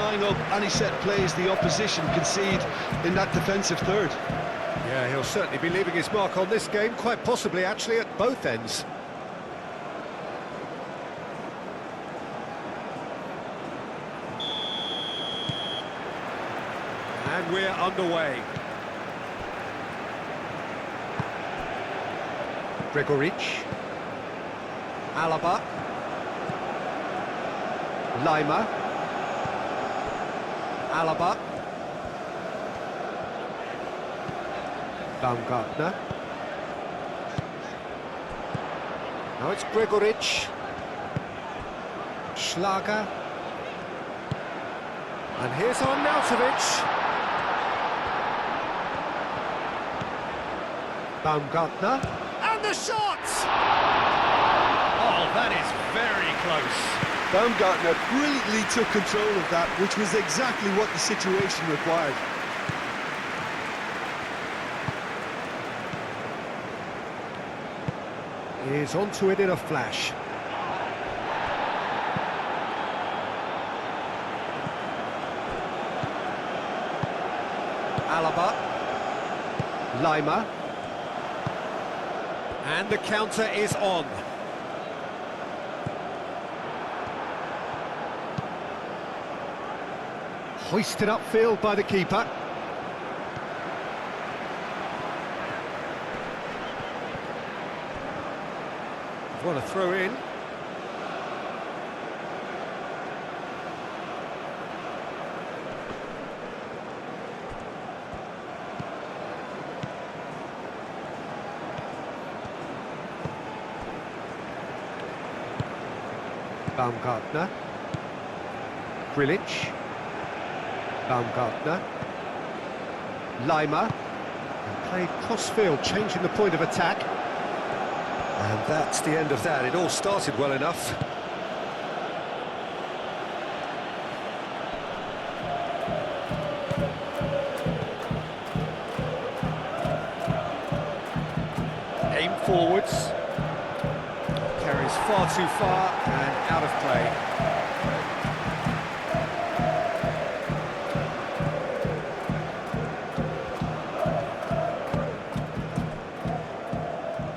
drying up any set plays the opposition concede in that defensive third. Yeah, he'll certainly be leaving his mark on this game, quite possibly actually at both ends. And we're underway. Gregoric. Alaba. Lima. Alaba. Baumgartner. Now it's Gregoric. Schlager. And here's Arnautovic. Baumgartner. And the shot! Oh, that is very close. Baumgartner brilliantly took control of that, which was exactly what the situation required. He's onto it in a flash. Alaba. Lima. And the counter is on. Hoisted upfield by the keeper. Want to throw in. Baumgartner. Grilic. Baumgartner. Lima. And played cross-field, changing the point of attack. And that's the end of that. It all started well enough. Aim forwards. Carries far too far and out of play.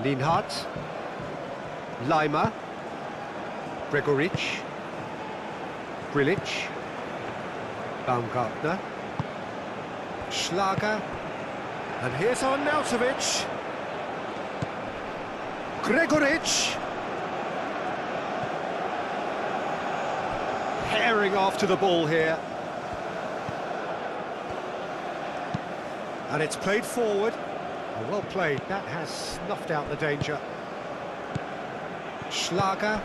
Lienhardt. Lima. Gregoric. Grilic. Baumgartner. Schlager. And here's Arnautovic. Gregoric. Herring after the ball here. And it's played forward. Well played, that has snuffed out the danger. Schlager.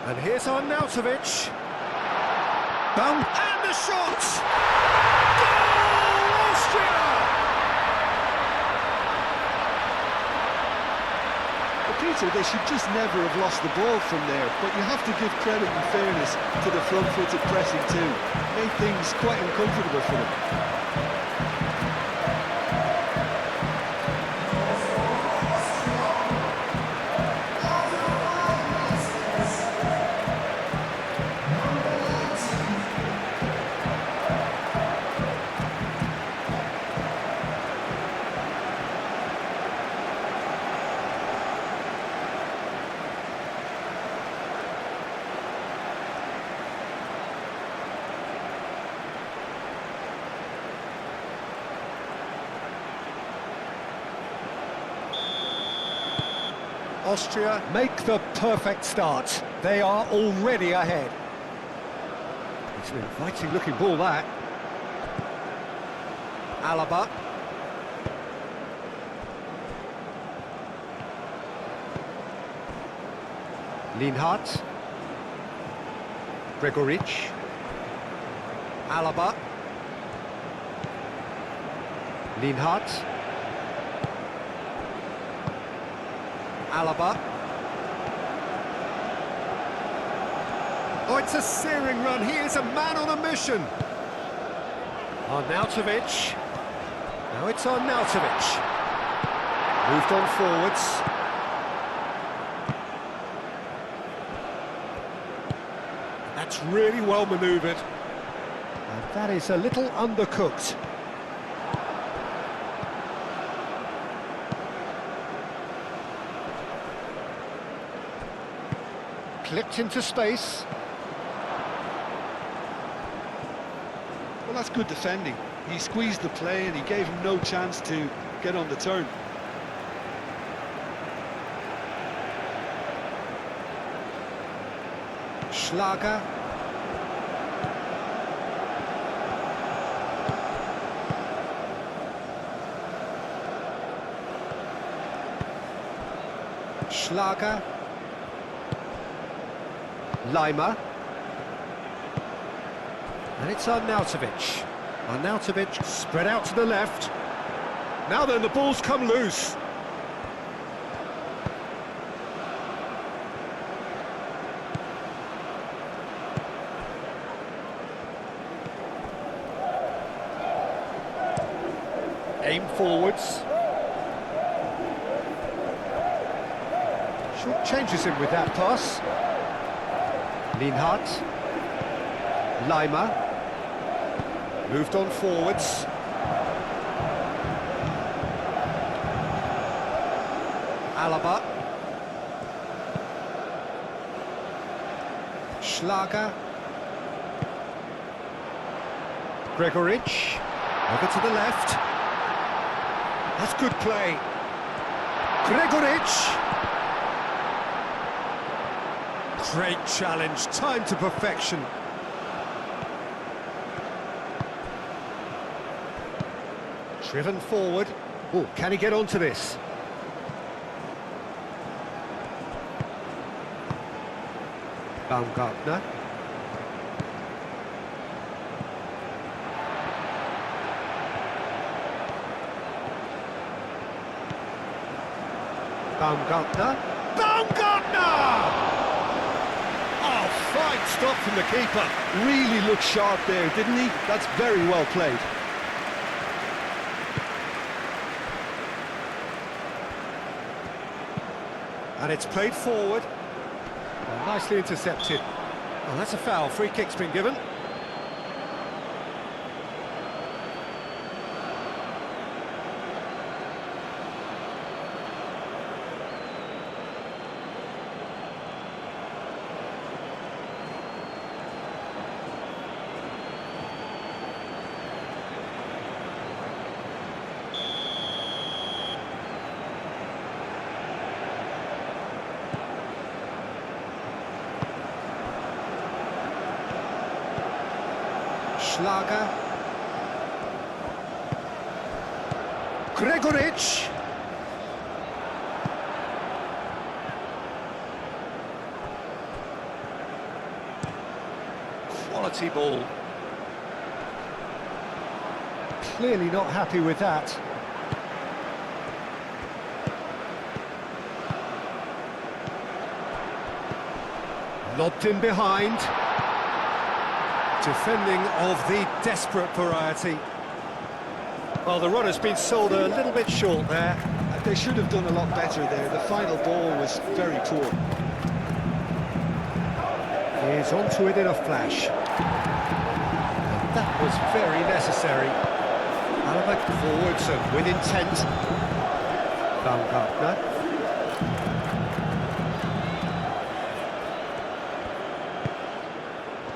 And here's Arnautovic. And the shot! Goal, Austria! But Peter, they should just never have lost the ball from there, but you have to give credit and fairness to the front-footed pressing too. Made things quite uncomfortable for them. Austria make the perfect start. They are already ahead. It's an inviting looking ball, that. Alaba. Lienhardt. Gregoric. Alaba. Lienhardt. Alaba. Oh, it's a searing run. He is a man on a mission. Arnautovic. Now it's Arnautovic. Moved on forwards. That's really well manoeuvred. And that is a little undercooked. Clipped into space. Well, that's good defending. He squeezed the play and he gave him no chance to get on the turn. Schlager. Schlager. Lima. And it's Arnautovic. Arnautovic spread out to the left. Now then, the ball's come loose. Aim forwards. Short changes him with that pass. Lienhardt. Lima. Moved on forwards. Alaba. Schlager. Gregoritsch. Over to the left. That's good play. Gregoritsch. Great challenge, time to perfection. Driven forward. Oh, can he get onto this? Baumgartner. Baumgartner. Baumgartner! Oh, fine stop from the keeper. Really looked sharp there, didn't he? That's very well played. And it's played forward. Well, nicely intercepted. Well, that's a foul. Free kick's been given. Schlager. Gregoritsch. Quality ball. Clearly not happy with that. Lobbed in behind. Defending of the desperate variety. Well, the run has been sold a little bit short there. They should have done a lot better there. The final ball was very poor. He's onto it in a flash. And that was very necessary. Alaba forwards and with intent. Baumgartner.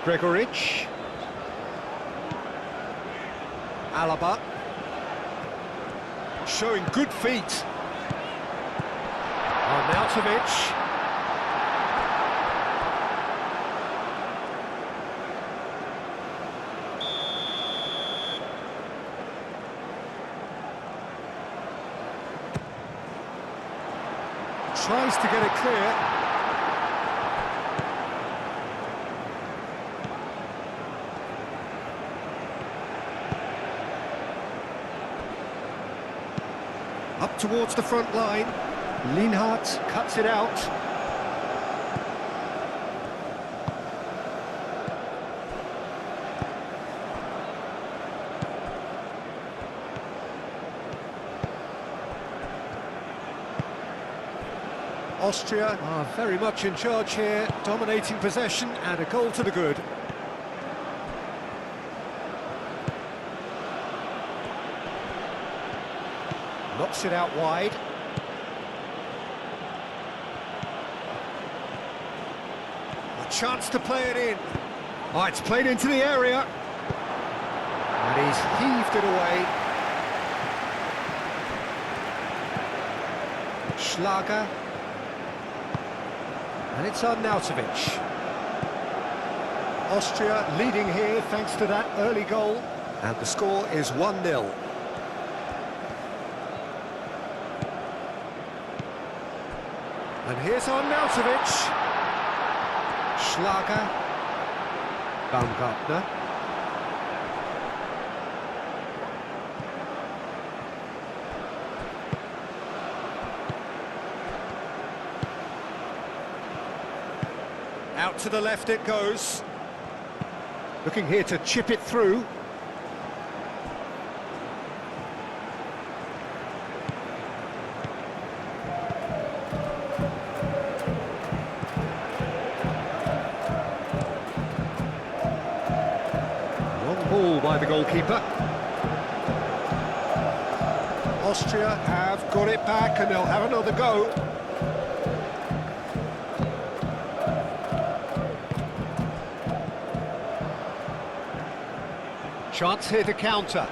Gregoritsch. Alaba. Showing good feet. Arnautovic. Tries to get it clear. Up towards the front line. Lienhardt cuts it out. Austria are very much in charge here, dominating possession and a goal to the good. Knocks it out wide. A chance to play it in. Oh, it's played into the area. And he's heaved it away. Schlager. And it's Arnautovic. Austria leading here thanks to that early goal. And the score is 1-0. And here's Arnautovic. Schlager. Baumgartner. Out to the left it goes. Looking here to chip it through. Long ball by the goalkeeper. Austria have got it back and they'll have another go. Chance here to counter.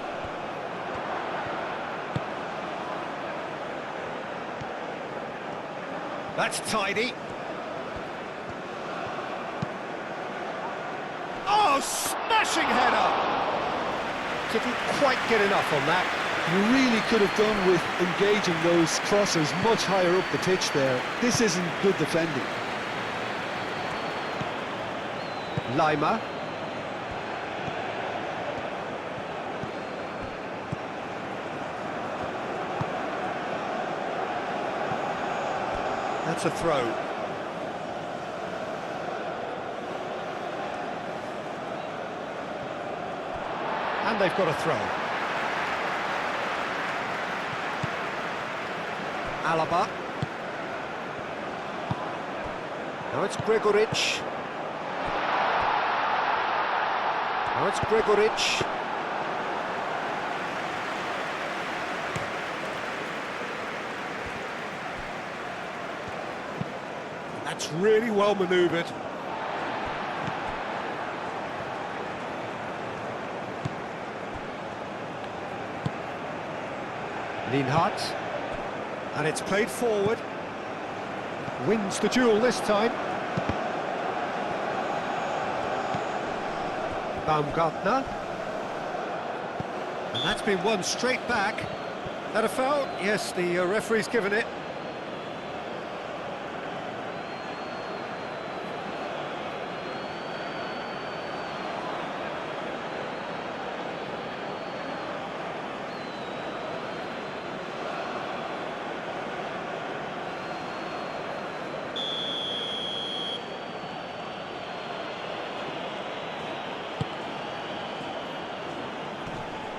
That's tidy. Oh, smashing header! Didn't quite get enough on that. You really could have done with engaging those crossers much higher up the pitch there. This isn't good defending. Lima. That's a throw. And they've got a throw. Alaba. Now it's Gregoric. Now it's Gregoric. That's really well manoeuvred. Lienhardt. And it's played forward. Wins the duel this time. Baumgartner. And that's been won straight back. That a foul? Yes, the referee's given it.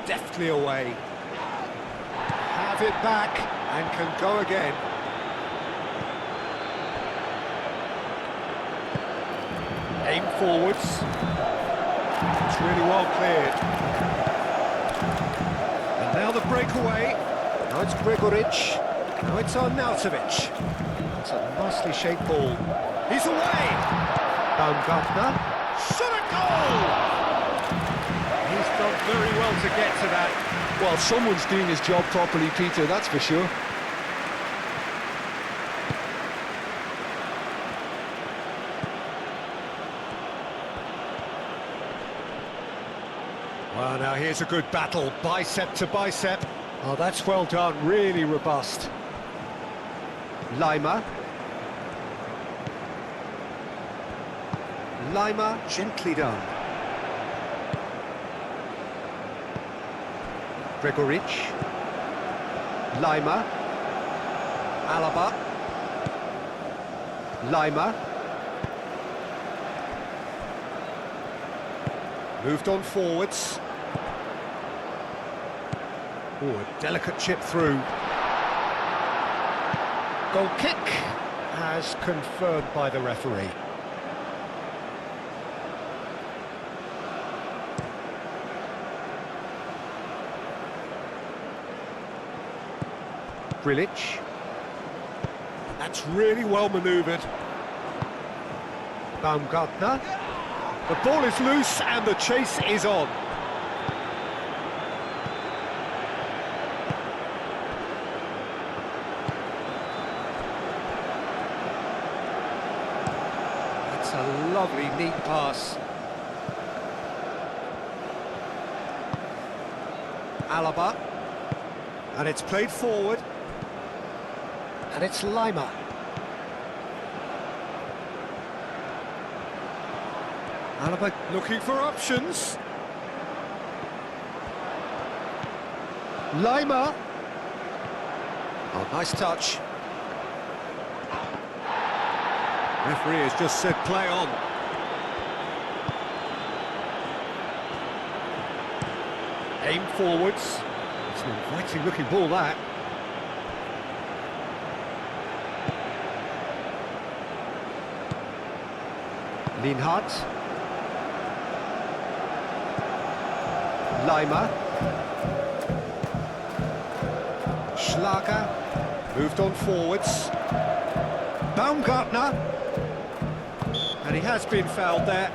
Deftly away. Have it back and can go again. Aim forwards. It's really well cleared. And now the breakaway. Now it's Gregoric. Now it's Arnautovic. It's a nicely shaped ball. He's away! Baumgartner. Shot a goal! He's done very well to get to that. Well, someone's doing his job properly, Peter, that's for sure. Well, now here's a good battle, bicep to bicep. Oh, that's well done, really robust. Lima. Lima, gently done. Gregoric. Lima. Alaba. Lima. Moved on forwards. Oh, a delicate chip through. Goal kick as confirmed by the referee. Grilic. That's really well manoeuvred. Baumgartner. The ball is loose and the chase is on. That's a lovely, neat pass. Alaba. And it's played forward. And it's Lima. Alaba looking for options. Lima. Oh, nice touch. Referee has just said play on. Aim forwards. It's an inviting looking ball, that. Linhart. Lima. Schlager. Moved on forwards. Baumgartner. And he has been fouled there.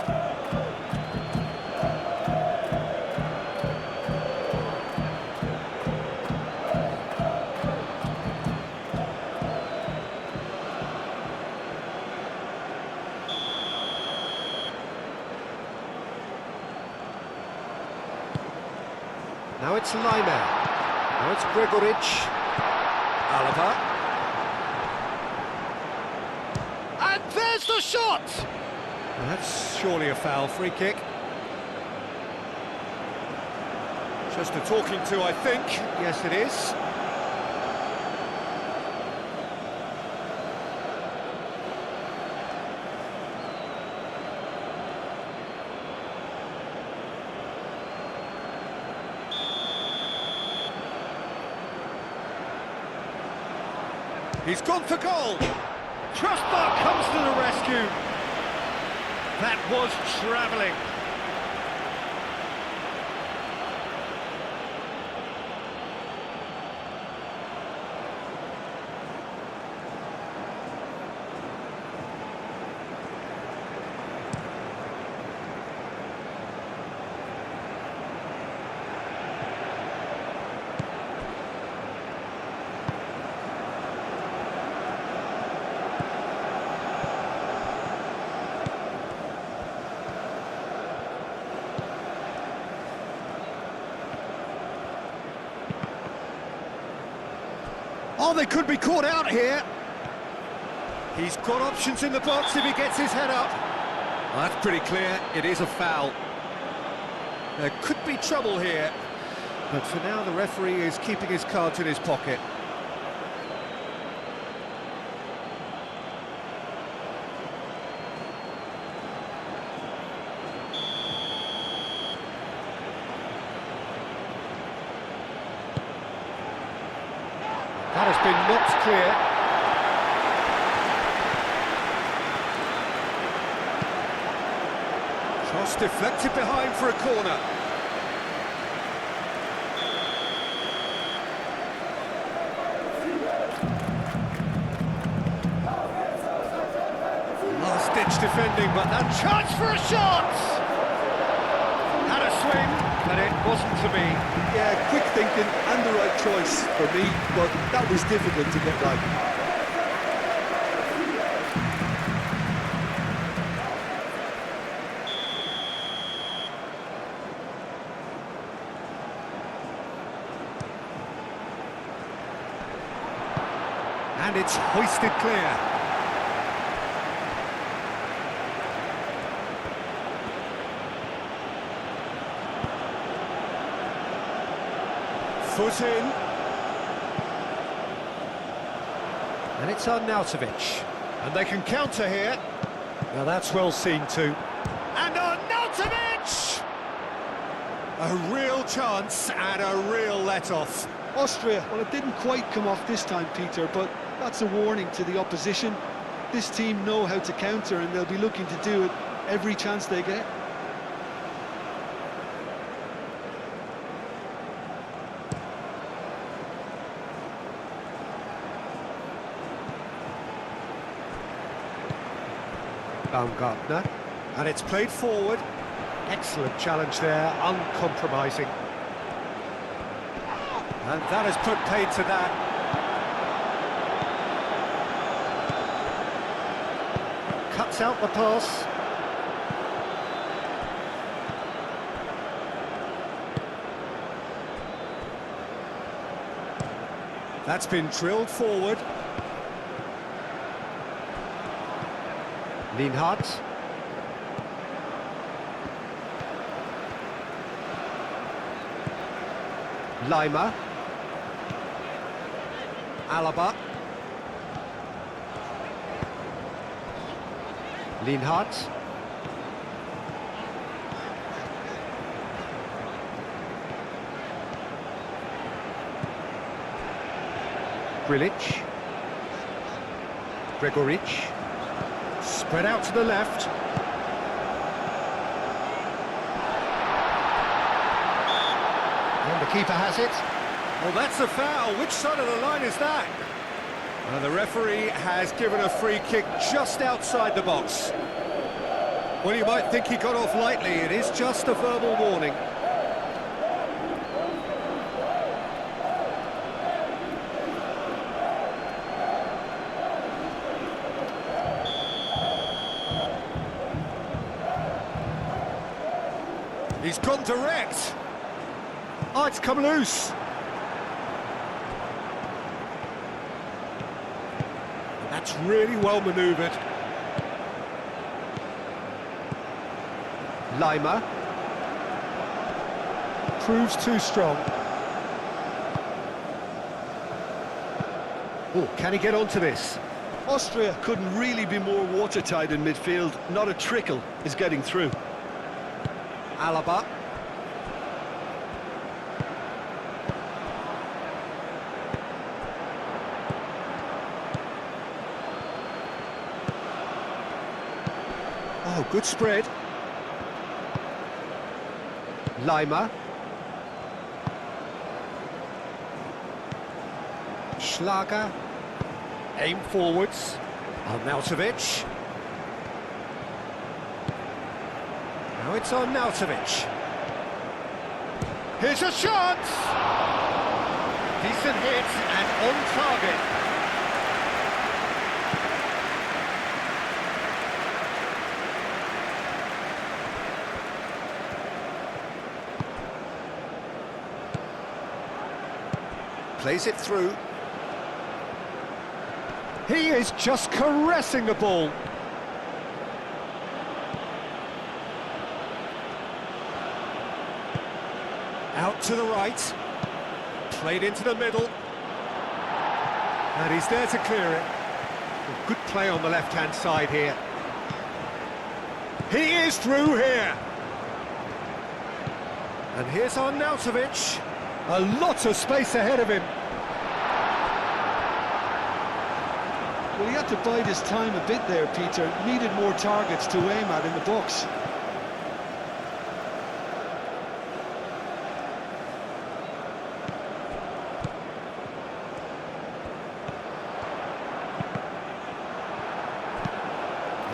Now it's Lima. Now it's Gregoric. Alaba. And there's the shot! Well, that's surely a foul, free kick. Just a talking to, I think. Yes, it is. He's gone for goal. Crossbar comes to the rescue. That was travelling. Oh, they could be caught out here. He's got options in the box if he gets his head up. Well, that's pretty clear. It is a foul. There could be trouble here. But for now, the referee is keeping his cards in his pocket. That has been knocked clear. Cross deflected behind for a corner. Last-ditch defending, but that chance for a shot! Had a swing, but it wasn't to be. Yeah, quick thinking and the right choice for me, but that was difficult to get right. And it's hoisted clear. Foot in. And it's Arnautovic. And they can counter here. Now that's well seen too. And Arnautovic! A real chance and a real let-off. Austria, well, it didn't quite come off this time, Peter, but that's a warning to the opposition. This team know how to counter, and they'll be looking to do it every chance they get. Baumgartner, and it's played forward. Excellent challenge there, uncompromising. And that has put paid to that. Cuts out the pass. That's been drilled forward. Lienhardt. Lima. Alaba. Lienhardt. Grilic. Gregoric. Spread out to the left. And the keeper has it. Well, that's a foul. Which side of the line is that? The referee has given a free kick just outside the box. Well, you might think he got off lightly. It is just a verbal warning. He's gone direct. Oh, it's come loose. That's really well manoeuvred. Lima. Proves too strong. Oh, can he get onto this? Austria couldn't really be more watertight in midfield. Not a trickle is getting through. Alaba. Oh, good spread. Lima. Schlager. Aim forwards. Arnautovic. Now it's on Arnautovic. Here's a shot! Decent hit and on target. Plays it through. He is just caressing the ball. Out to the right. Played into the middle. And he's there to clear it. Well, good play on the left-hand side here. He is through here. And here's Arnautovic. A lot of space ahead of him. Well, he had to bide his time a bit there, Peter. Needed more targets to aim at in the box.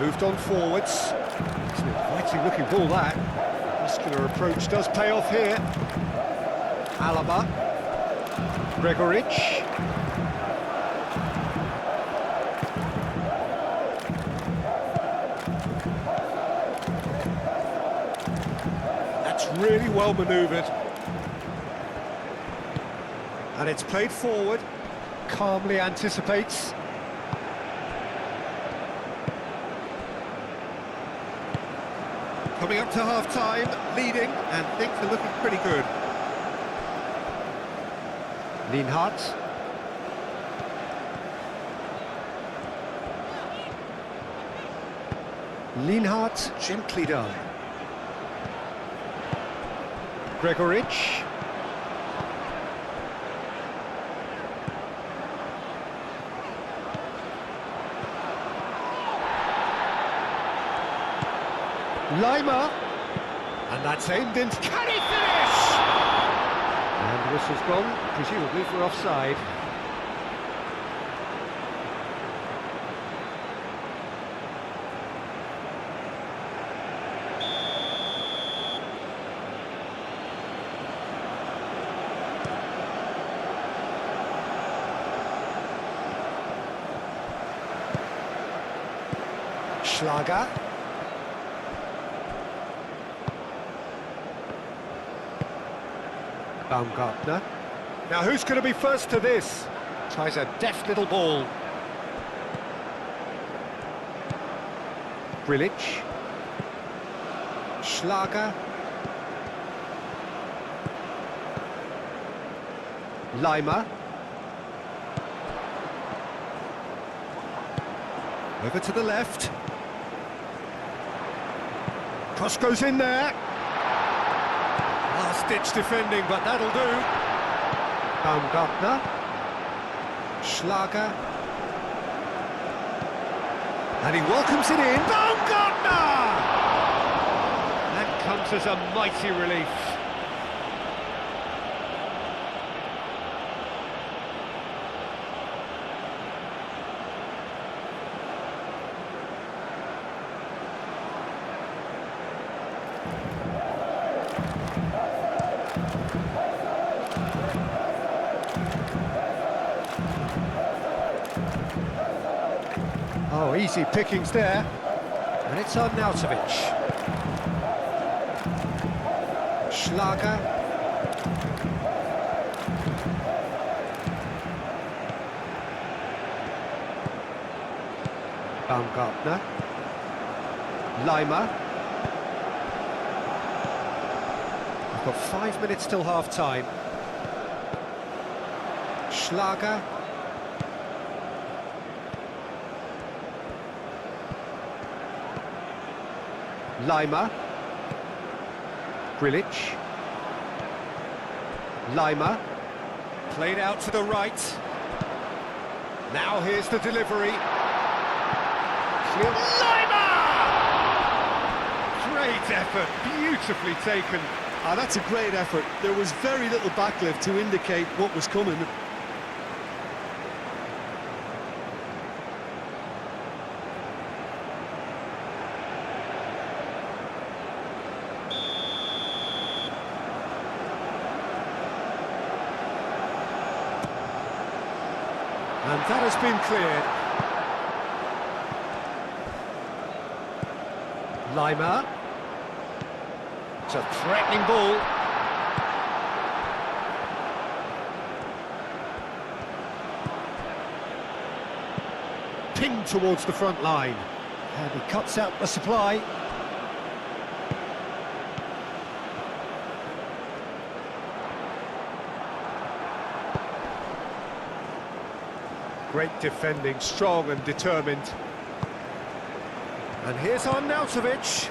Moved on forwards. It's an inviting looking ball, that. Muscular approach does pay off here. Alaba. Gregoric. That's really well manoeuvred. And it's played forward. Calmly anticipates. Coming up to half-time, leading, and things are looking pretty good. Lienhardt. Lienhardt, gently done. Gregoric. Lima. And that's aimed in. Can he finish? And the whistle's gone, presumably for offside. Schlager. Baumgartner. Now who's going to be first to this? Tries a deft little ball. Grilic. Schlager. Leimer. Over to the left. Cross goes in there. Last-ditch defending, but that'll do. Baumgartner. Schlager. And he welcomes it in. Baumgartner! That comes as a mighty relief. Oh, easy pickings there. And it's on Arnautovic. Schlager. Baumgartner. Leimer. We've got 5 minutes till half-time. Schlager. Leimer. Grilic. Leimer. Played out to the right. Now here's the delivery. Clear. Leimer! Great effort, beautifully taken. That's a great effort. There was very little backlift to indicate what was coming. And that has been cleared. Leimer. It's a threatening ball. Pinged towards the front line. And he cuts out the supply. Great defending, strong and determined. And here's Arnautovic.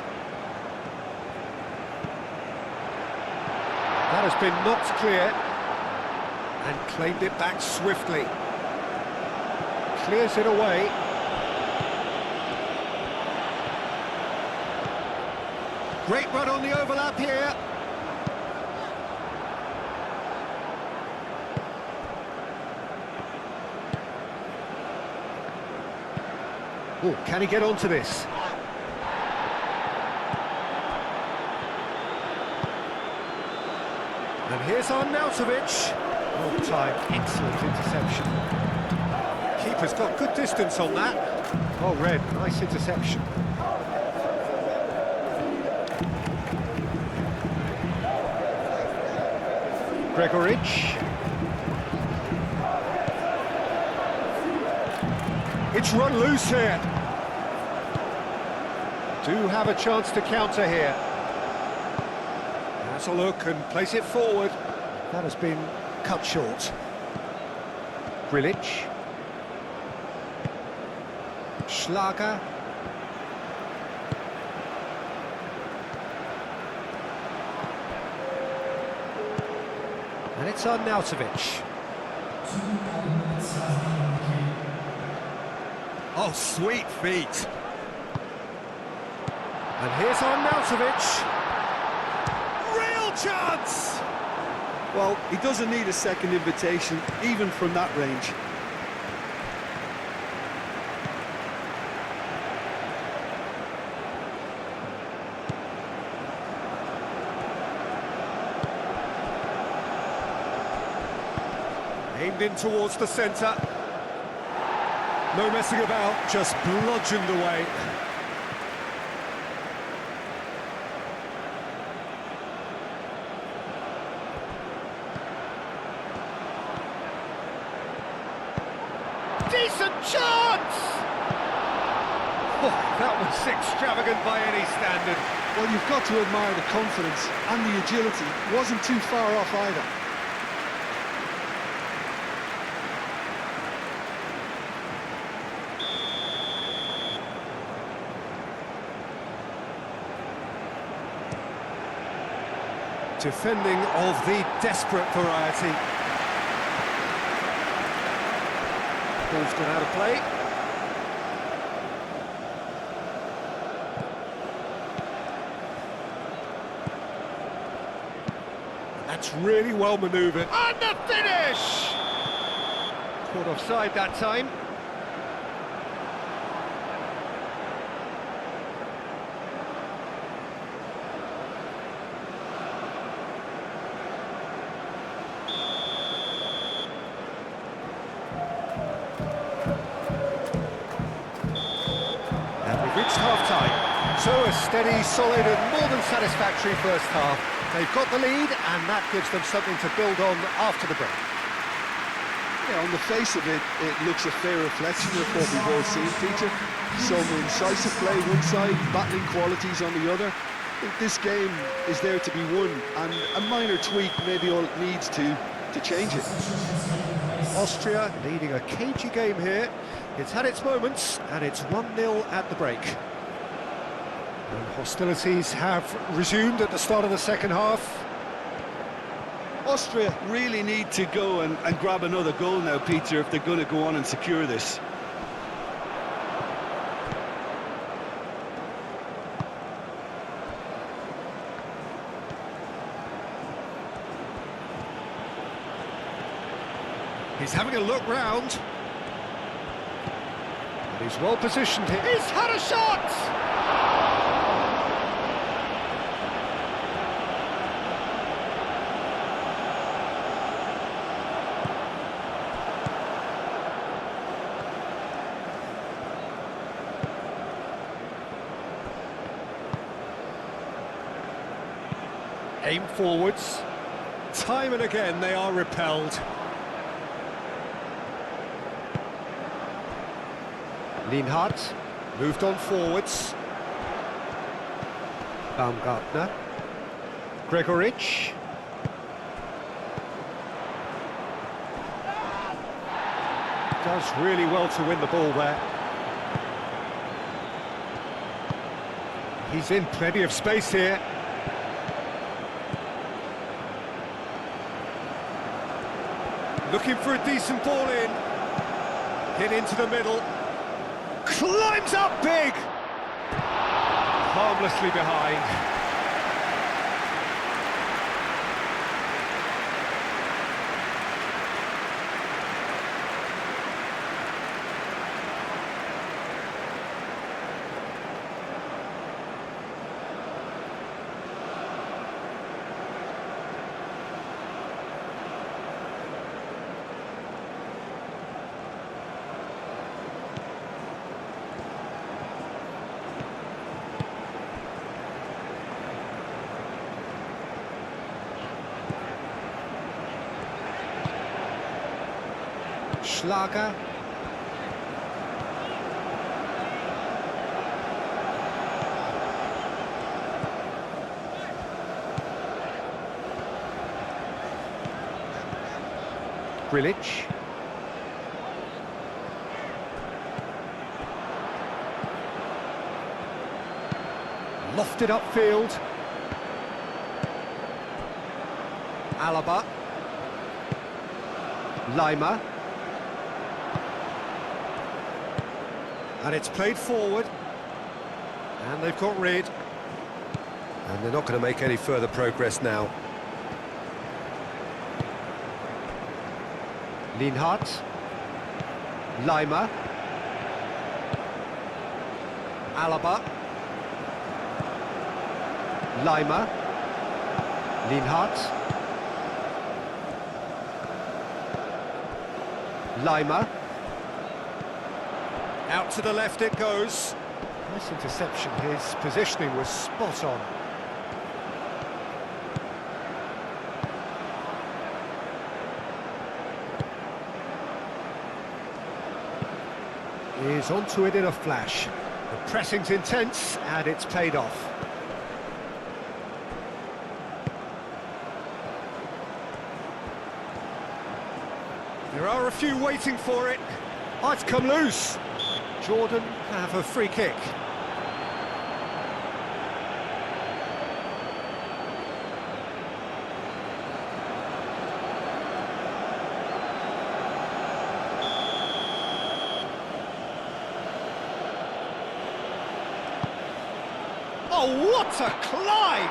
That has been knocked clear. And claimed it back swiftly. Clears it away. Great run on the overlap here. Oh, can he get onto this? And here's Arnautovic. Long time, excellent interception. Keeper's got good distance on that. Oh, Red, nice interception. Gregoric. It's run loose here. Do have a chance to counter here. Has a look and place it forward. That has been cut short. Grilic. Schlager. And it's Arnautovic. Oh, sweet feet. And here's Arnautovic. Real chance! Well, he doesn't need a second invitation, even from that range. Aimed in towards the centre. No messing about, just bludgeoned away. decent chance! Oh, that was extravagant by any standard. Well, you've got to admire the confidence and the agility. Wasn't too far off either. Defending of the desperate variety. Ball's gone out of play. That's really well manoeuvred. And the finish! Caught offside that time. And we've reached half-time. So a steady, solid and more than satisfactory first half. They've got the lead and that gives them something to build on after the break. Yeah, on the face of it, it looks a fair reflection of what we've all seen, Peter. Some incisive play one side, battling qualities on the other. I think this game is there to be won, and a minor tweak may be all it needs to change it. Austria leading a cagey game here. It's had its moments, and it's 1-0 at the break. And hostilities have resumed at the start of the second half. Austria really need to go and grab another goal now, Peter, if they're going to go on and secure this. He's having a look round. And he's well positioned here. He's had a shot! Aim forwards. Time and again they are repelled. Lienhardt moved on forwards. Baumgartner. Gregoritsch. Does really well to win the ball there. He's in plenty of space here. Looking for a decent ball in. Hit into the middle. Climbs up big! Harmlessly behind. Schlager. Grilic. Lofted upfield. Alaba. Lima. And it's played forward. And they've got rid. And they're not going to make any further progress now. Lienhardt. Lima. Alaba. Lima. Lienhardt. Lima. Out to the left it goes. Nice interception. His positioning was spot on. is onto it in a flash. The pressing's intense, and it's paid off. There are a few waiting for it. Oh, it's come loose. Jordan have a free kick. Oh, what a climb!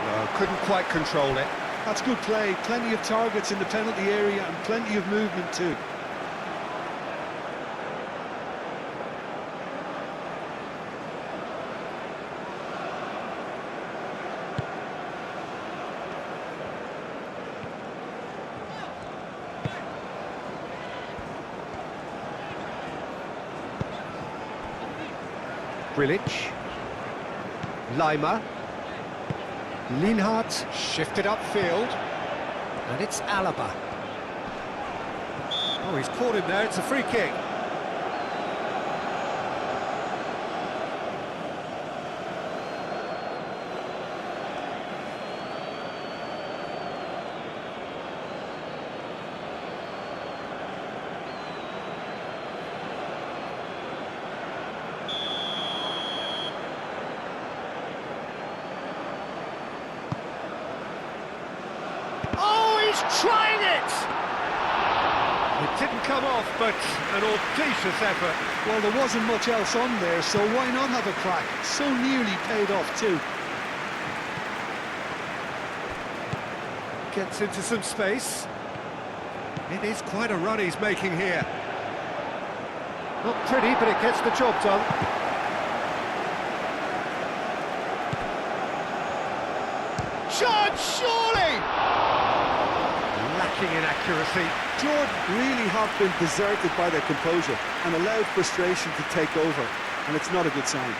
No, couldn't quite control it. That's good play, plenty of targets in the penalty area and plenty of movement too. Brilic. Lima. Lienhardt shifted upfield, and it's Alaba. Oh, he's caught him there, it's a free kick. Trying it! It didn't come off, but an audacious effort. Well, there wasn't much else on there, so why not have a crack? So nearly paid off too. Gets into some space. It is quite a run he's making here. Not pretty, but it gets the job done. Shot, surely! Lacking in accuracy. Jordan really have been deserted by their composure and allowed frustration to take over, and it's not a good sign.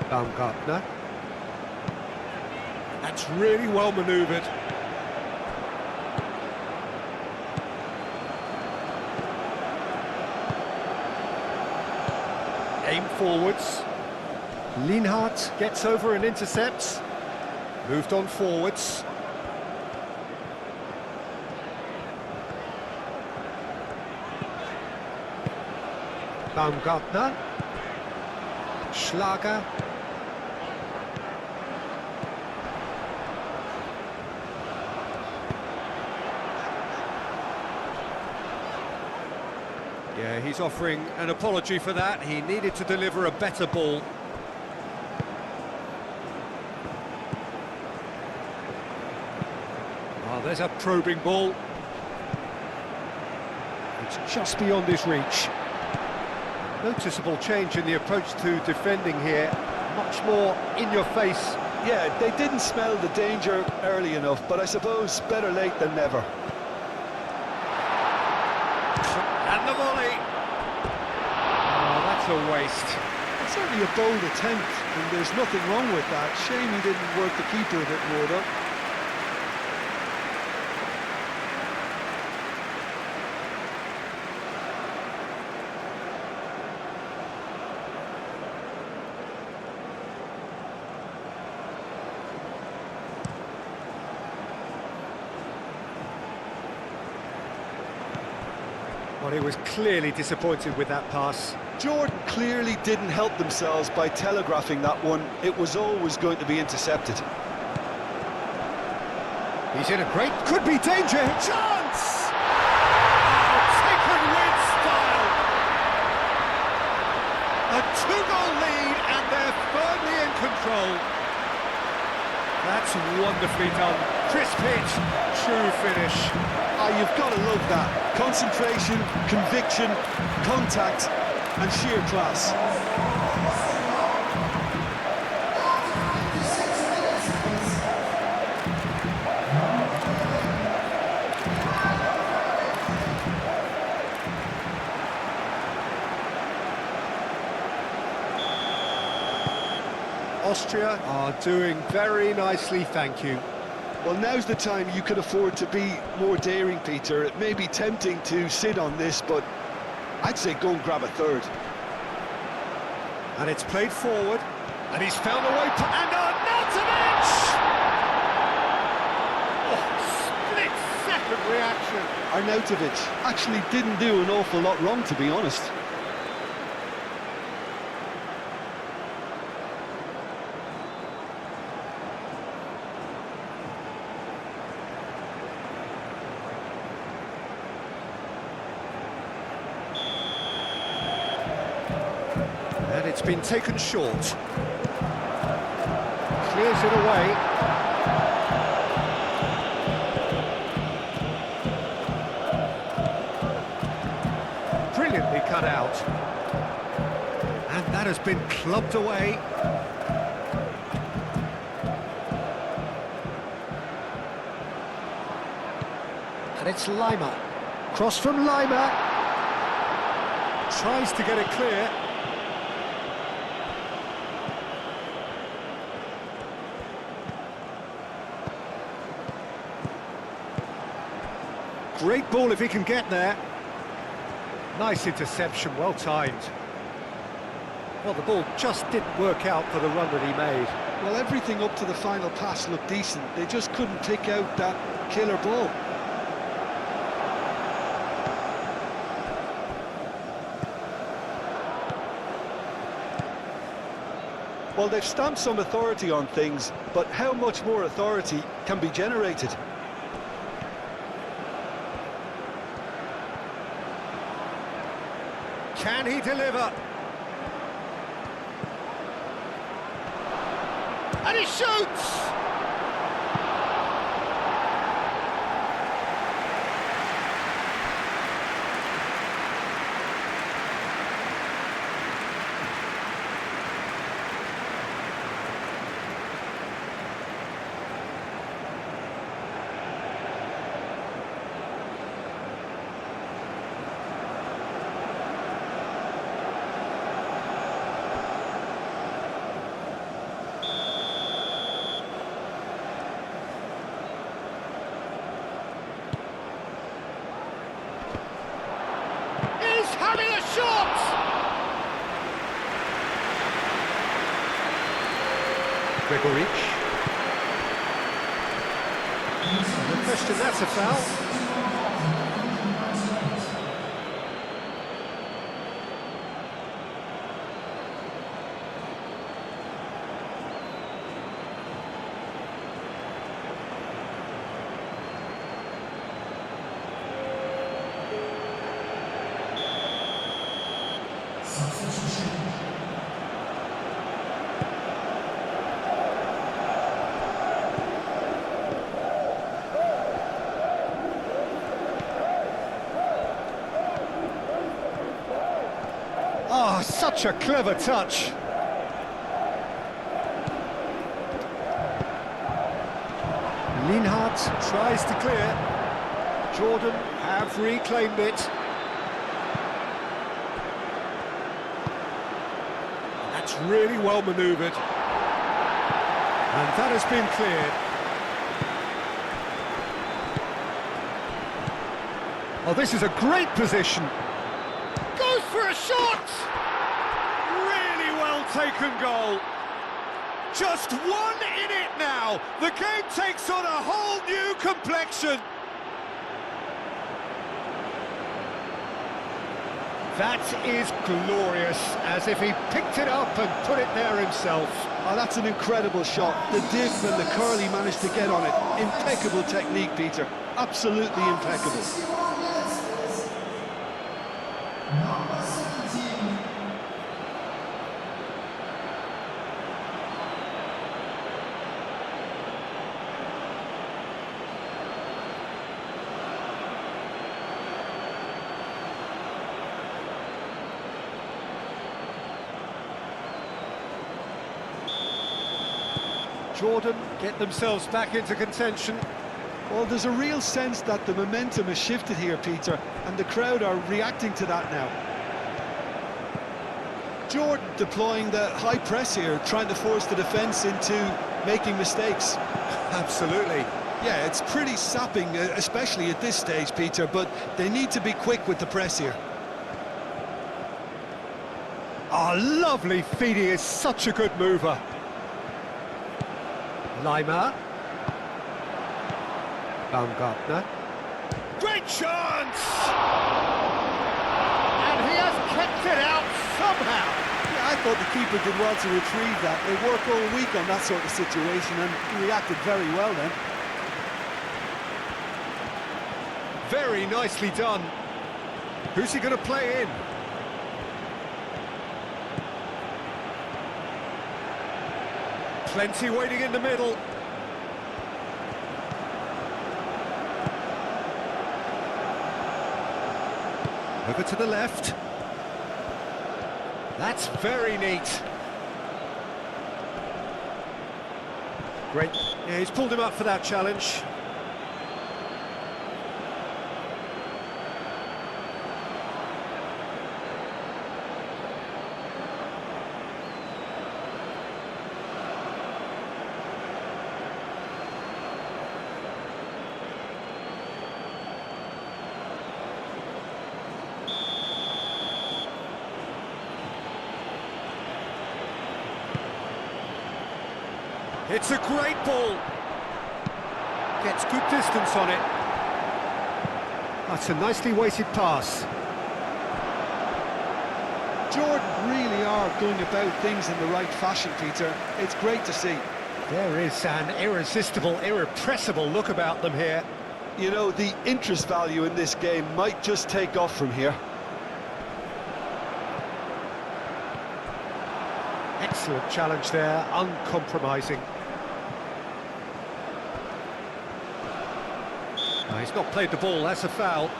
Baumgartner. That's really well manoeuvred. Aim forwards. Lienhardt gets over and intercepts. Moved on forwards. Baumgartner. Schlager. Yeah, he's offering an apology for that. He needed to deliver a better ball. Oh, there's a probing ball. It's just beyond his reach. Noticeable change in the approach to defending here. Much more in your face. Yeah, they didn't smell the danger early enough, but I suppose better late than never. And the volley. Oh, that's a waste. It's certainly a bold attempt, and there's nothing wrong with that. Shame he didn't work the keeper a bit more, though. Well, he was clearly disappointed with that pass. Jordan clearly didn't help themselves by telegraphing that one. It was always going to be intercepted. He's in a great... Could be danger! Chance! Oh, taken with style! A two-goal lead, and they're firmly in control. That's wonderfully done. Crisp hit, true finish. Oh, you've got to love that. Concentration, conviction, contact, and sheer class. Austria are doing very nicely, thank you. Well, now's the time you could afford to be more daring, Peter. It may be tempting to sit on this, but I'd say go and grab a third. And it's played forward, and he's found a way to... And Arnautovic! Oh, split-second reaction. Arnautovic actually didn't do an awful lot wrong, to be honest. And it's been taken short. Clears it away. Brilliantly cut out. And that has been clubbed away. And it's Lima. Cross from Lima. Tries to get it clear. Great ball if he can get there. Nice interception, well timed. Well, the ball just didn't work out for the run that he made. Well, everything up to the final pass looked decent. They just couldn't pick out that killer ball. Well, they've stamped some authority on things, but how much more authority can be generated? Can he deliver? And he shoots! Having a shot! Gregoric. No question, that's a foul. Oh, such a clever touch. Linhart tries to clear. Jordan have reclaimed it. That's really well manoeuvred. And that has been cleared. Oh, this is a great position. Goes for a shot! Really well taken goal. Just one in it now. The game takes on a whole new complexion. That is glorious, as if he picked it up and put it there himself. Oh, that's an incredible shot. The dip and the curl he managed to get on it. Impeccable technique, Peter. Absolutely impeccable. Jordan get themselves back into contention. Well, there's a real sense that the momentum has shifted here, Peter, and the crowd are reacting to that now. Jordan deploying the high press here, trying to force the defence into making mistakes. Absolutely. Yeah, it's pretty sapping, especially at this stage, Peter, but they need to be quick with the press here. Oh, lovely feeding is such a good mover. Lima. Baumgartner. Great chance! And he has kept it out somehow. Yeah, I thought the keeper did well to retrieve that. They work all week on that sort of situation and he reacted very well then. Very nicely done. Who's he going to play in? Plenty waiting in the middle. Over to the left. That's very neat. Great. Yeah, he's pulled him up for that challenge. It's a great ball. Gets good distance on it. That's a nicely weighted pass. Jordan really are going about things in the right fashion, Peter. It's great to see. There is an irresistible, irrepressible look about them here. You know, the interest value in this game might just take off from here. Excellent challenge there, uncompromising. No, he's not played the ball, that's a foul.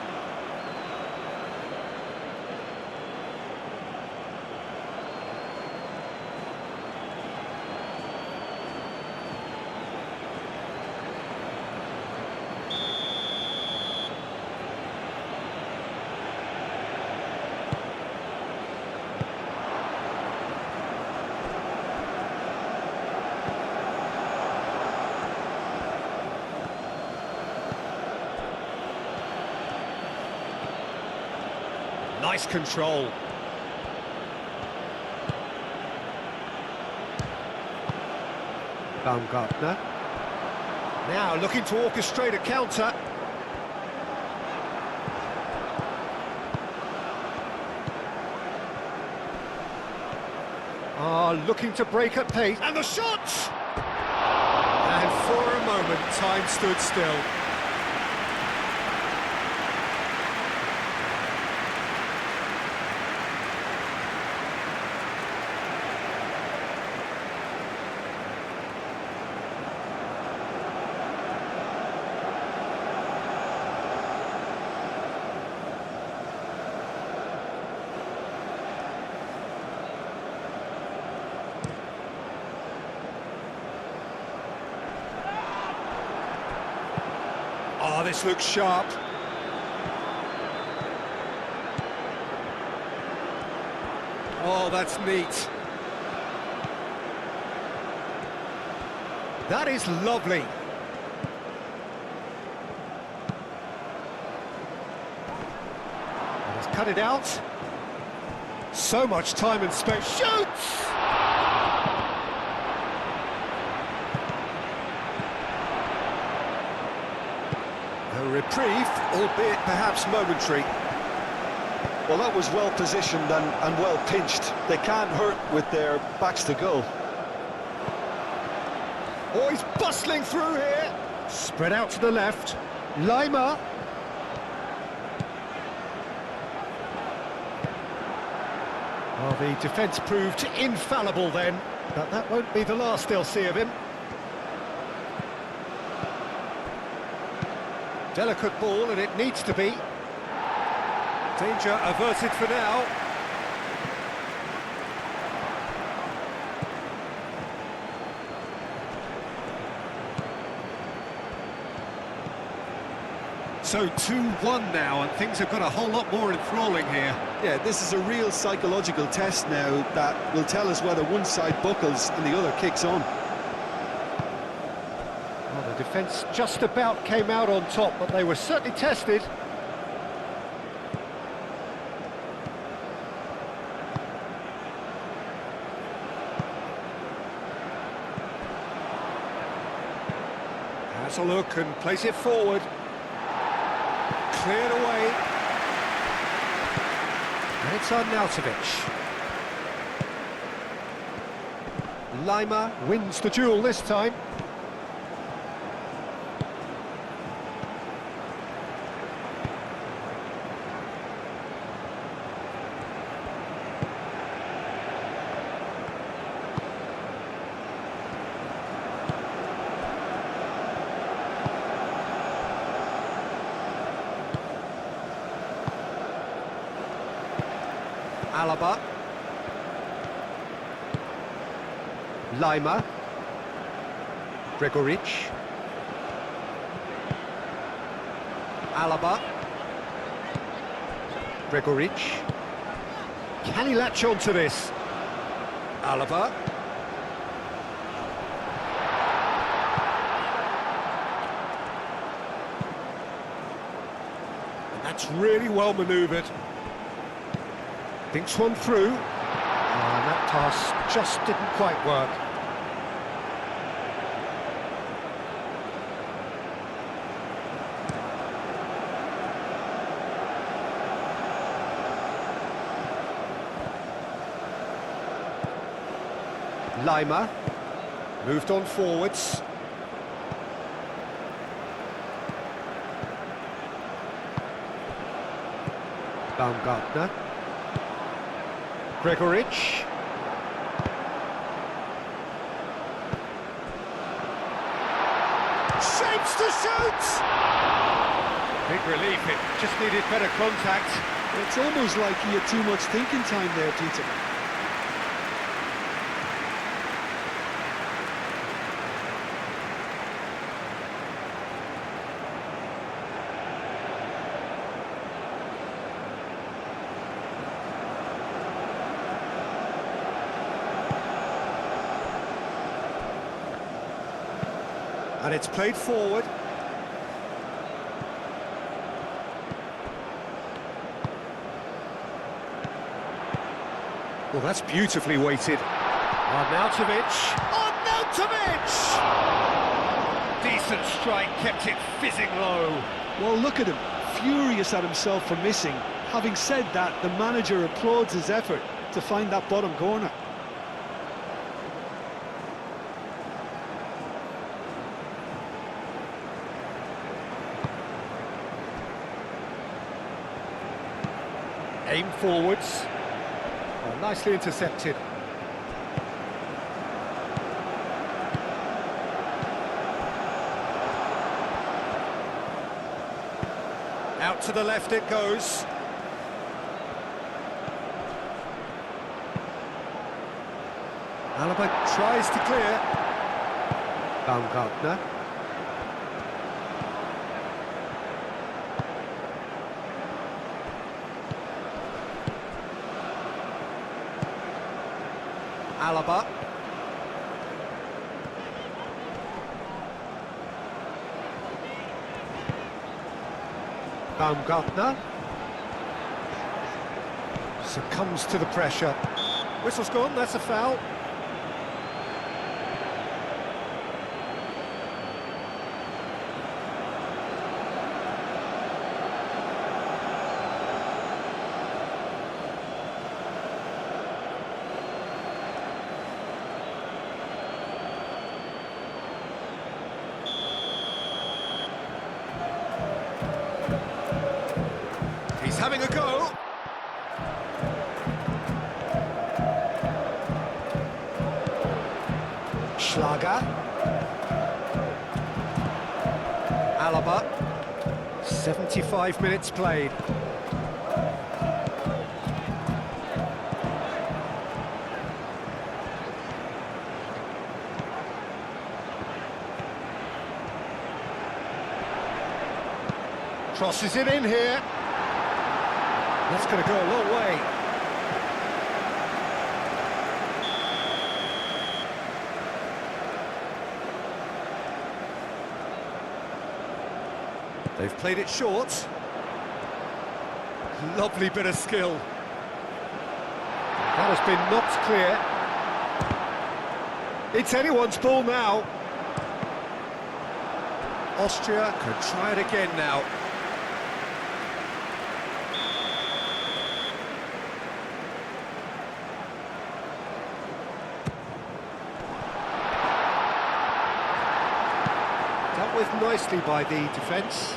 Nice control. Baumgartner. Now looking to orchestrate a counter. Looking to break at pace. And the shot! And for a moment, time stood still. Oh, this looks sharp. Oh, that's neat. That is lovely. And he's cut it out. So much time and space. Shoots! A reprieve, albeit perhaps momentary. Well, that was well positioned and well pinched. They can't hurt with their backs to goal. Oh, he's bustling through here. Spread out to the left. Lima. Oh, the defence proved infallible then, but that won't be the last they'll see of him. Delicate ball, and it needs to be. Danger averted for now. So 2-1 now, and things have got a whole lot more enthralling here. Yeah, this is a real psychological test now that will tell us whether one side buckles and the other kicks on. Well, the defence just about came out on top, but they were certainly tested. Has a look and plays it forward. Cleared away. And it's Arnautovic. Lima wins the duel this time. Alaba. Lima. Gregoric. Alaba. Gregoric. Can he latch on to this? Alaba. And that's really well manoeuvred. Thinks one through, and that pass just didn't quite work. Lima moved on forwards. Baumgartner. Gregoric. Shapes to shoot! Big relief, it just needed better contact. It's almost like he had too much thinking time there, Peter. And it's played forward. Well, that's beautifully weighted. Arnautovic. Arnautovic! Decent strike, kept it fizzing low. Well, look at him, furious at himself for missing. Having said that, the manager applauds his effort to find that bottom corner. Aim forwards. Oh, nicely intercepted. Out to the left it goes. Alaba tries to clear. Baumgartner. Alaba. Baumgartner. Succumbs to the pressure. Whistle's gone, that's a foul. He's having a go. Schlager. Alaba. 75 minutes played. Crosses it in here. That's going to go a long way. They've played it short. Lovely bit of skill. That has been knocked clear. It's anyone's ball now. Austria could try it again now. Dealt with nicely by the defence.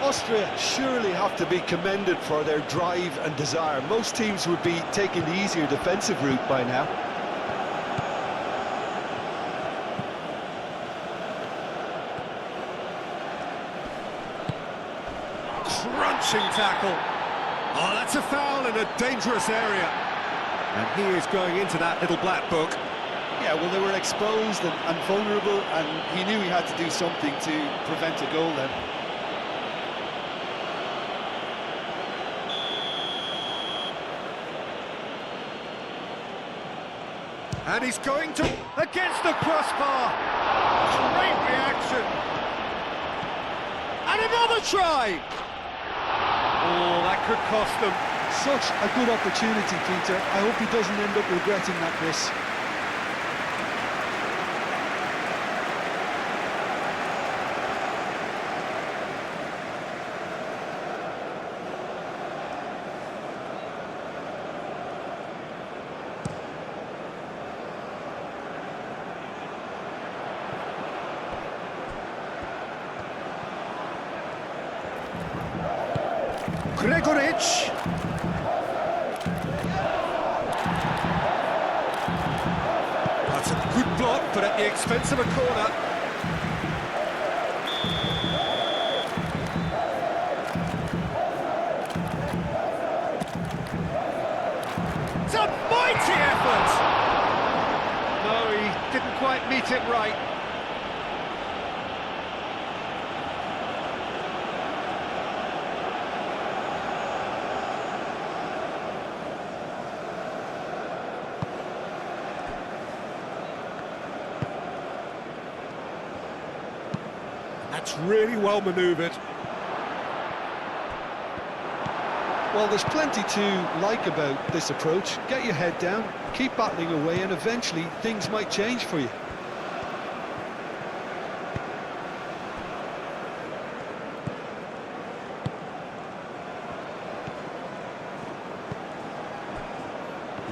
Austria surely have to be commended for their drive and desire. Most teams would be taking the easier defensive route by now. Crunching tackle. Oh, that's a foul in a dangerous area. And he is going into that little black book. Yeah, well, they were exposed and vulnerable, and he knew he had to do something to prevent a goal then. And he's going to... against the crossbar! Great reaction! And another try! Oh, that could cost them. Such a good opportunity, Peter. I hope he doesn't end up regretting that miss. Gregoric. That's a good block, but at the expense of a corner. It's a mighty effort! No, he didn't quite meet it right. That's really well manoeuvred. Well, there's plenty to like about this approach. Get your head down, keep battling away, and eventually things might change for you.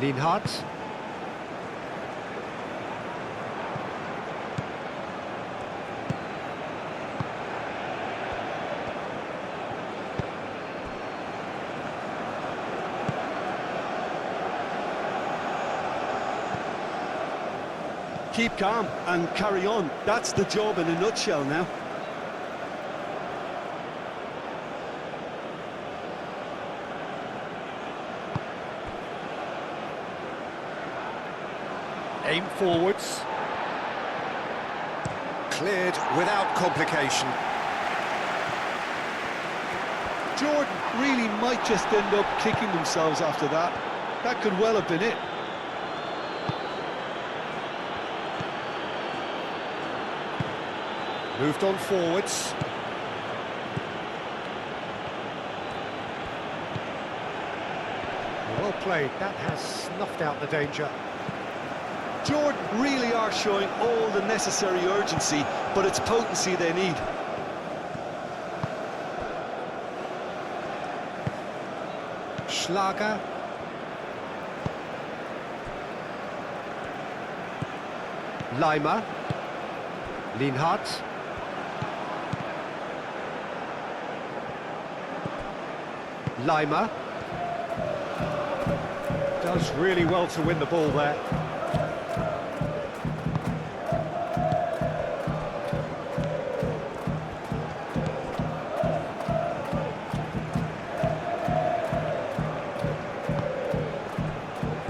Lienhardt. Keep calm and carry on. That's the job in a nutshell now. Aim forwards. Cleared without complication. Jordan really might just end up kicking themselves after that. That could well have been it. Moved on forwards. Well played, that has snuffed out the danger. Jordan really are showing all the necessary urgency, but it's potency they need. Schlager. Leimer. Lienhardt. Leimer. Does really well to win the ball there.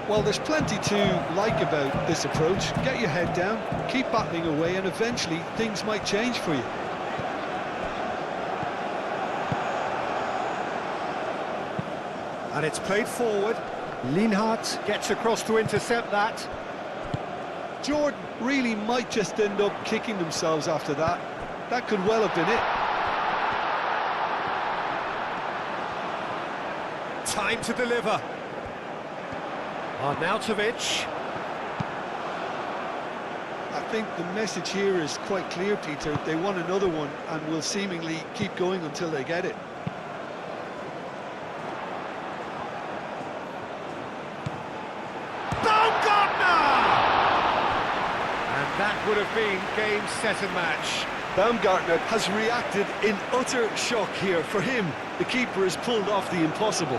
Well, there's plenty to like about this approach. Get your head down, keep battling away, and eventually things might change for you. And it's played forward. Lienhardt gets across to intercept that. Jordan really might just end up kicking themselves after that. That could well have been it. Time to deliver. Arnautovic. I think the message here is quite clear, Peter. They want another one and will seemingly keep going until they get it. That would have been game, set and match. Baumgartner has reacted in utter shock here. For him, the keeper has pulled off the impossible.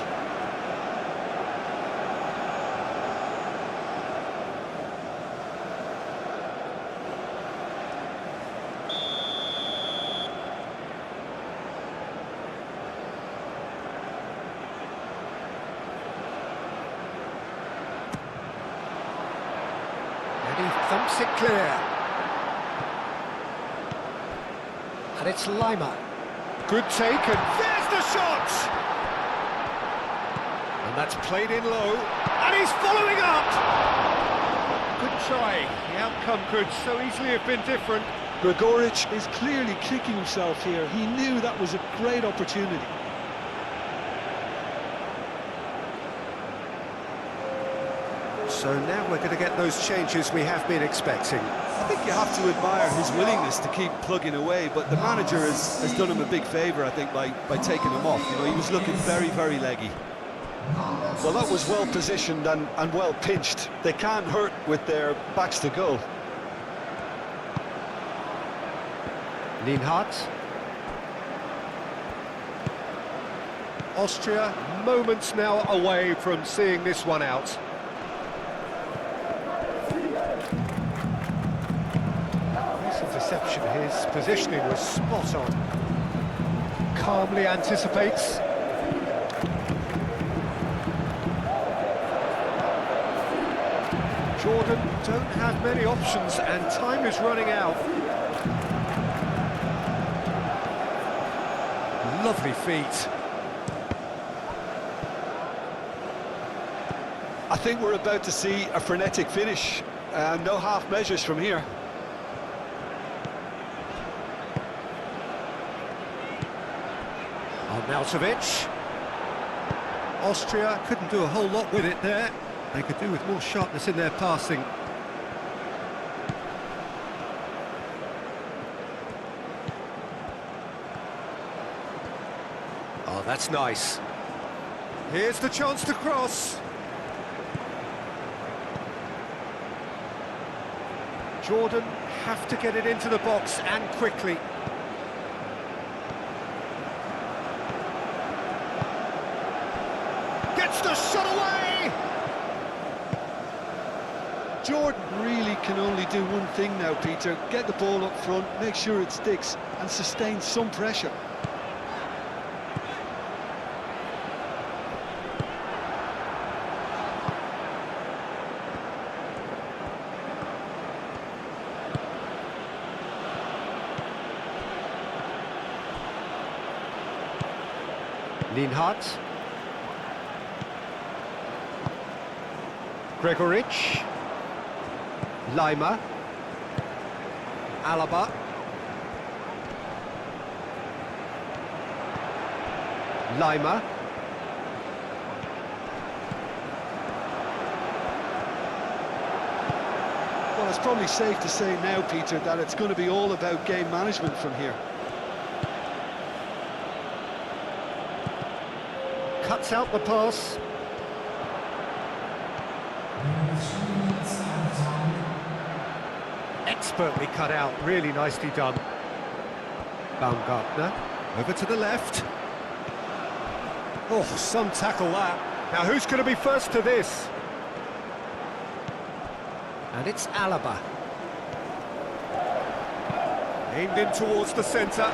And he thumps it clear. And it's Lima. Good take, and there's the shot! And that's played in low, and he's following up! Good try. The outcome could so easily have been different. Gregoric is clearly kicking himself here. He knew that was a great opportunity. So now we're going to get those changes we have been expecting. I think you have to admire his willingness to keep plugging away, but the manager has done him a big favour, I think, by taking him off. You know, he was looking very, very leggy. Well, that was well positioned and well pinched. They can't hurt with their backs to goal. Lienhardt. Austria moments now away from seeing this one out. Interception, his positioning was spot on. Calmly anticipates. Jordan don't have many options and time is running out. Lovely feet. I think we're about to see a frenetic finish. No half measures from here. Arnautovic. Austria couldn't do a whole lot with it there. They could do with more sharpness in their passing. Oh, that's nice. Here's the chance to cross. Jordan have to get it into the box and quickly. Gets the shot away! Jordan really can only do one thing now, Peter. Get the ball up front, make sure it sticks, and sustain some pressure. Lienhardt. Gregoric. Lima. Alaba. Lima. Well, it's probably safe to say now, Peter, that it's going to be all about game management from here. Cuts out the pass. Expertly cut out, really nicely done. Baumgartner, over to the left. Oh, some tackle that. Now who's going to be first to this? And it's Alaba. Aimed in towards the centre.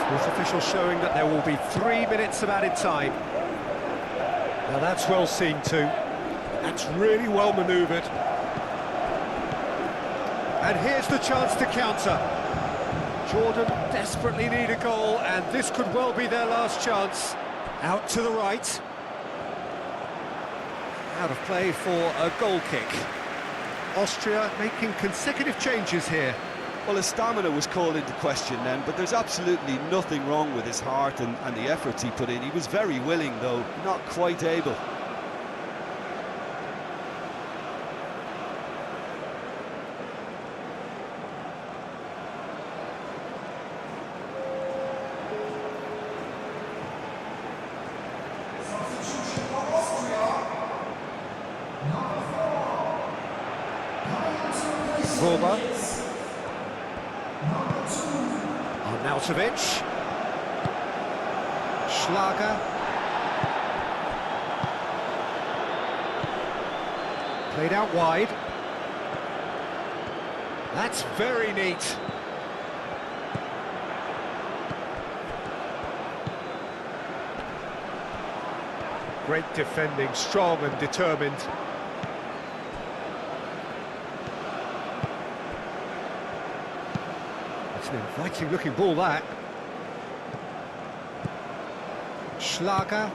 Fourth official showing that there will be 3 minutes of added time. Now that's well seen too. That's really well manoeuvred. And here's the chance to counter. Jordan desperately need a goal, and this could well be their last chance. Out to the right. Out of play for a goal kick. Austria making consecutive changes here. Well, his stamina was called into question then, but there's absolutely nothing wrong with his heart and the efforts he put in. He was very willing, though, not quite able. Roba. Arnautovic. Schlager. Played out wide. That's very neat. Great defending, strong and determined. It's an inviting looking ball, that. Schlager.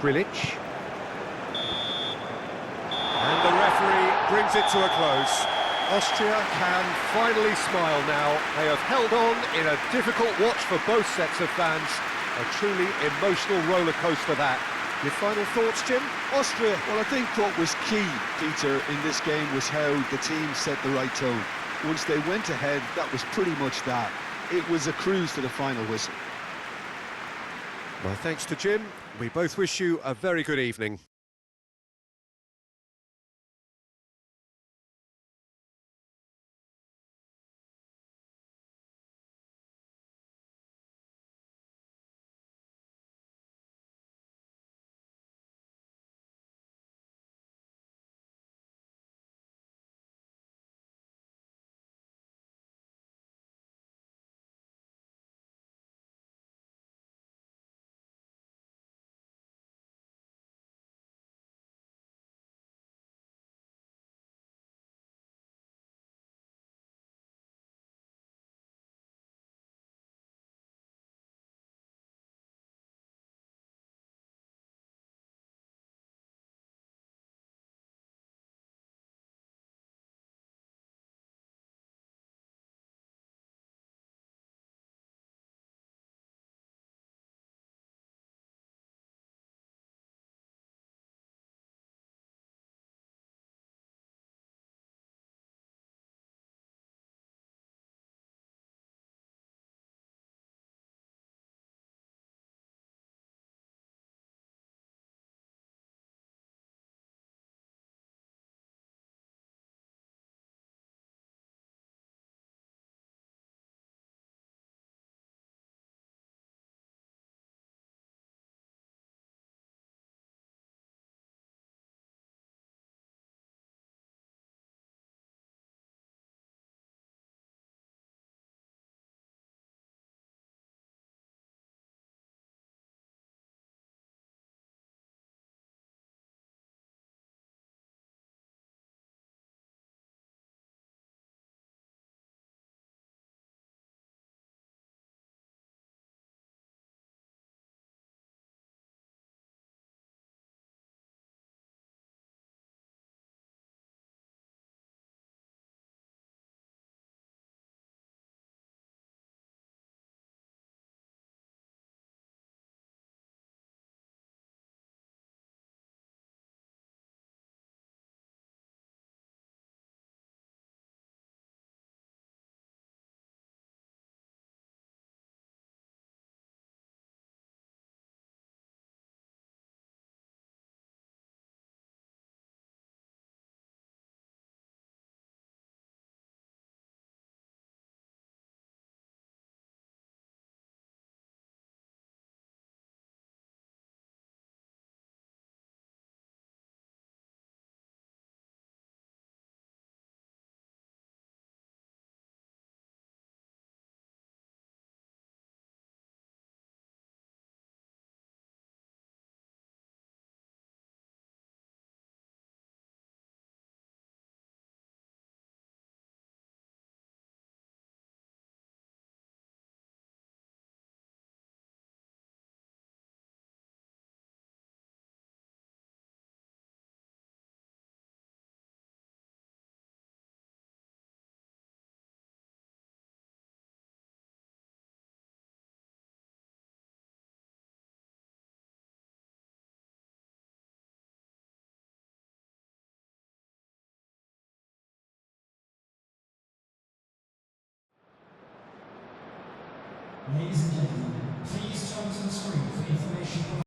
Grilic. And the referee brings it to a close. Austria can finally smile now. They have held on in a difficult watch for both sets of fans. A truly emotional roller coaster, that. Your final thoughts, Jim? Austria, well, I think what was key, Peter, in this game was how the team set the right tone. Once they went ahead, that was pretty much that. It was a cruise to the final whistle. Well, thanks to Jim. We both wish you a very good evening. Ladies and gentlemen, please turn to the screen for information.